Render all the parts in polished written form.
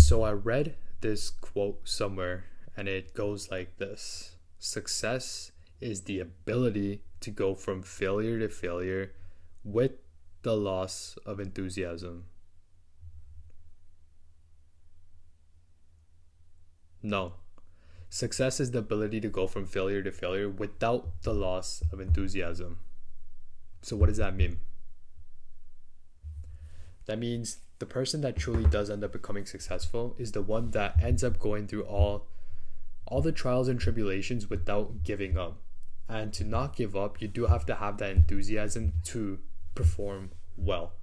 So I read this quote somewhere and it goes like this: success is the ability to go from failure to failure with the loss of enthusiasm. No. Success is the ability to go from failure to failure without the loss of enthusiasm. So, what does that mean? That means the person that truly does end up becoming successful is the one that ends up going through all the trials and tribulations without giving up. And to not give up, you do have to have that enthusiasm to perform well.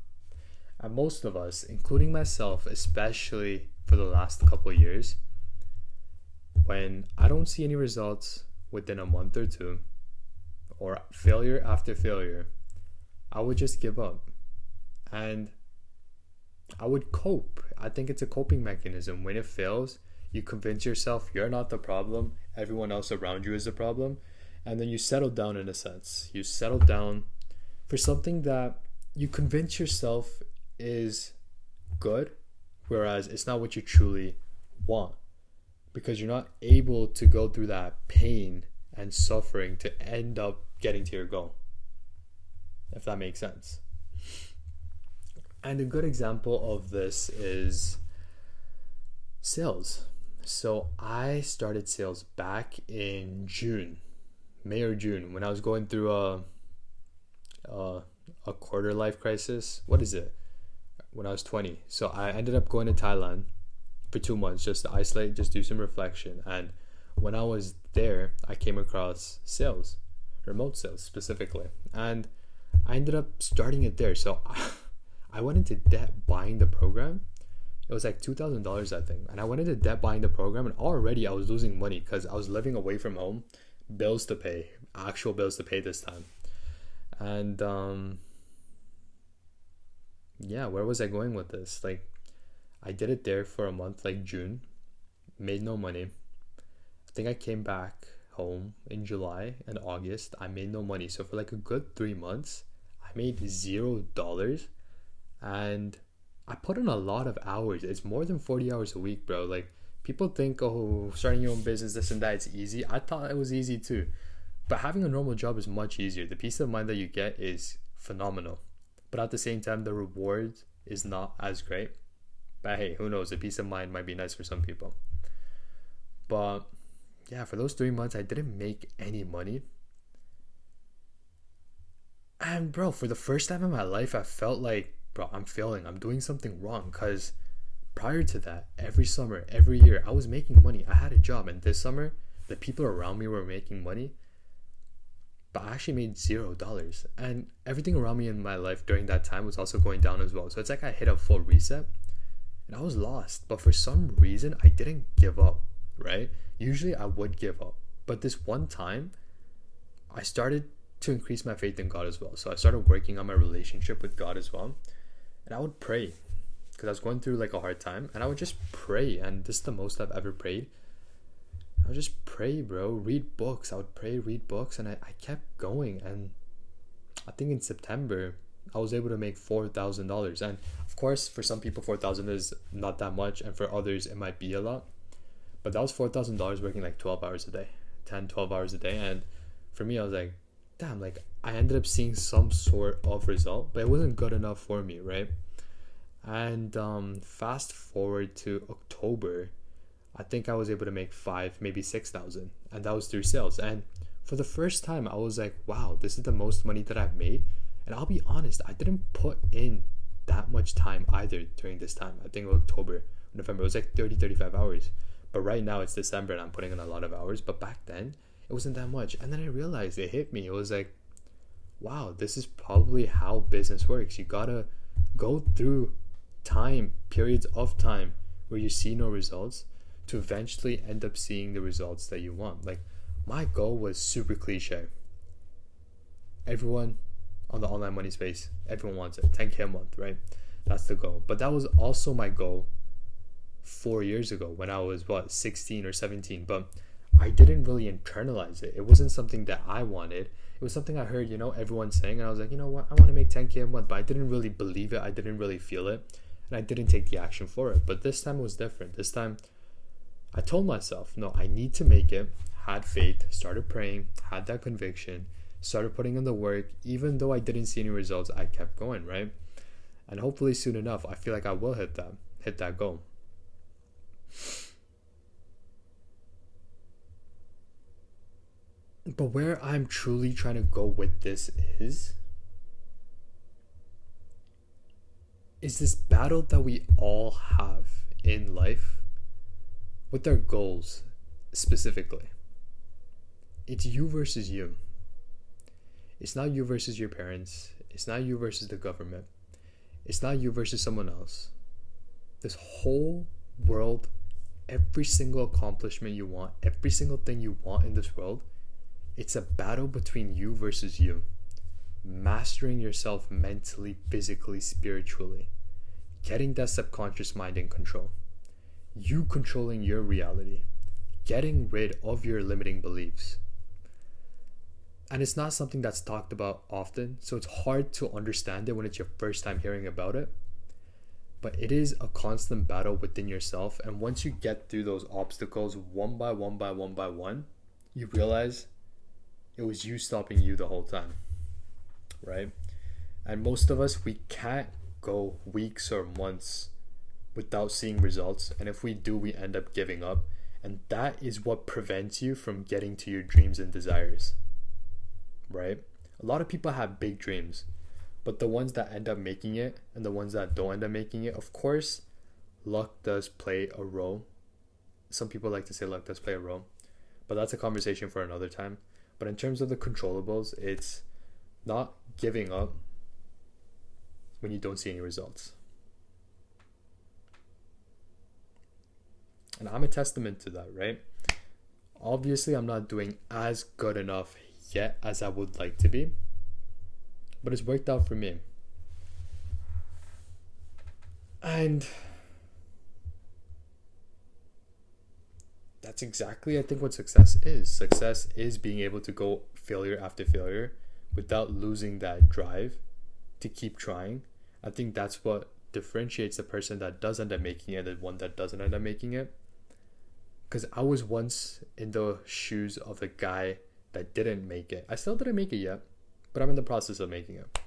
And most of us, including myself, especially for the last couple of years, when I don't see any results within a month or two, or failure after failure, I would just give up. And I would cope. I think it's a coping mechanism. When it fails, you convince yourself you're not the problem, everyone else around you is the problem, and then you settle down in a sense. You settle down for something that you convince yourself is good, whereas it's not what you truly want, because you're not able to go through that pain and suffering to end up getting to your goal, if that makes sense. And a good example of this is sales. So I started sales back in May or June, when I was going through a quarter life crisis. What is it? When I was 20. So I ended up going to Thailand for 2 months just to isolate, just do some reflection. And when I was there, I came across sales, remote sales specifically. And I ended up starting it there. So I went into debt buying the program. It was like $2,000, I think. And I went into debt buying the program, and already I was losing money because I was living away from home, bills to pay, actual bills to pay this time. And yeah, where was I going with this? Like, I did it there for a month, like June, made no money. I think I came back home in July and August. I made no money. So for like a good 3 months, I made $0. And I put in a lot of hours. It's more than 40 hours a week, bro. Like, people think, oh, starting your own business, this and that, it's easy. I thought it was easy too. But having a normal job is much easier. The peace of mind that you get is phenomenal. But at the same time, the reward is not as great. But hey, who knows? The peace of mind might be nice for some people. But yeah, for those 3 months, I didn't make any money. And bro, for the first time in my life, I felt like, bro, I'm failing. I'm doing something wrong. Because prior to that, every summer, every year, I was making money. I had a job. And this summer, the people around me were making money. But I actually made $0. And everything around me in my life during that time was also going down as well. So it's like I hit a full reset. And I was lost. But for some reason, I didn't give up, right? Usually I would give up. But this one time, I started to increase my faith in God as well. So I started working on my relationship with God as well. And I would pray because I was going through like a hard time. And I would just pray. And this is the most I've ever prayed. I would just pray, bro. Read books. I would pray, read books. And I kept going. And I think in September, I was able to make $4,000. And of course, for some people, 4,000 is not that much. And for others, it might be a lot. But that was $4,000 working like 12 hours a day, 10, 12 hours a day. And for me, I was like, damn, like I ended up seeing some sort of result, but it wasn't good enough for me, right? And fast forward to October, I think I was able to make 5, maybe 6,000. And that was through sales. And for the first time, I was like, wow, this is the most money that I've made. And I'll be honest, I didn't put in that much time either during this time. I think October, November, it was like 30, 35 hours. But right now it's December and I'm putting in a lot of hours. But back then, it wasn't that much. And then I realized, it hit me. It was like, wow, this is probably how business works. You gotta go through periods of time where you see no results to eventually end up seeing the results that you want. Like, my goal was super cliche. Everyone on the online money space, everyone wants it. 10K a month, right? That's the goal. But that was also my goal 4 years ago when I was 16 or 17. But I didn't really internalize it. It wasn't something that I wanted. It was something I heard, everyone saying, and I was like, you know what, I want to make 10K a month, but I didn't really believe it. I didn't really feel it. and I didn't take the action for it. But this time it was different. This time I told myself, no, I need to make it, had faith, started praying, had that conviction, started putting in the work. Even though I didn't see any results, I kept going, right? And hopefully soon enough, I feel like I will hit that goal. But where I'm truly trying to go with this is this battle that we all have in life with our goals specifically. It's you versus you. It's not you versus your parents. It's not you versus the government. It's not you versus someone else. This whole world, every single accomplishment you want, every single thing you want in this world, it's a battle between you versus you. Mastering yourself mentally, physically, spiritually. Getting that subconscious mind in control. You controlling your reality. Getting rid of your limiting beliefs. And it's not something that's talked about often, so it's hard to understand it when it's your first time hearing about it. But it is a constant battle within yourself, and once you get through those obstacles one by one, you realize it was you stopping you the whole time, right? And most of us, we can't go weeks or months without seeing results, and if we do, we end up giving up, and that is what prevents you from getting to your dreams and desires, right? A lot of people have big dreams, but the ones that end up making it and the ones that don't end up making it, of course, luck does play a role. Some people like to say luck does play a role, but that's a conversation for another time. But in terms of the controllables, it's not giving up when you don't see any results. And I'm a testament to that, right? Obviously, I'm not doing as good enough yet as I would like to be, but it's worked out for me. And that's exactly, I think, what success is. Success is being able to go failure after failure without losing that drive to keep trying. I think that's what differentiates the person that does end up making it and the one that doesn't end up making it. Because I was once in the shoes of the guy that didn't make it. I still didn't make it yet, but I'm in the process of making it.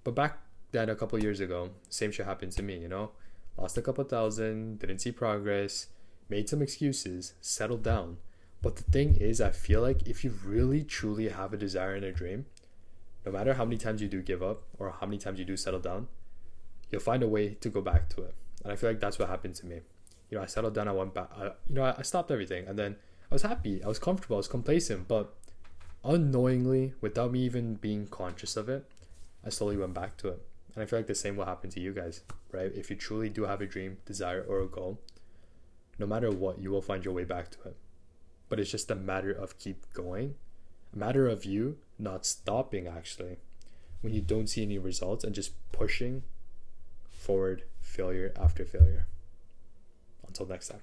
But back then, a couple years ago, same shit happened to me, you know? Lost a couple thousand, didn't see progress, made some excuses, settled down. But the thing is, I feel like if you really truly have a desire and a dream, no matter how many times you do give up or how many times you do settle down, you'll find a way to go back to it. And I feel like that's what happened to me. You know, I settled down, I went back, I stopped everything, and then I was happy, I was comfortable, I was complacent, but unknowingly, without me even being conscious of it, I slowly went back to it. And I feel like the same will happen to you guys, right? If you truly do have a dream, desire, or a goal, no matter what, you will find your way back to it. But it's just a matter of keep going, a matter of you not stopping, actually, when you don't see any results, and just pushing forward, failure after failure. Until next time.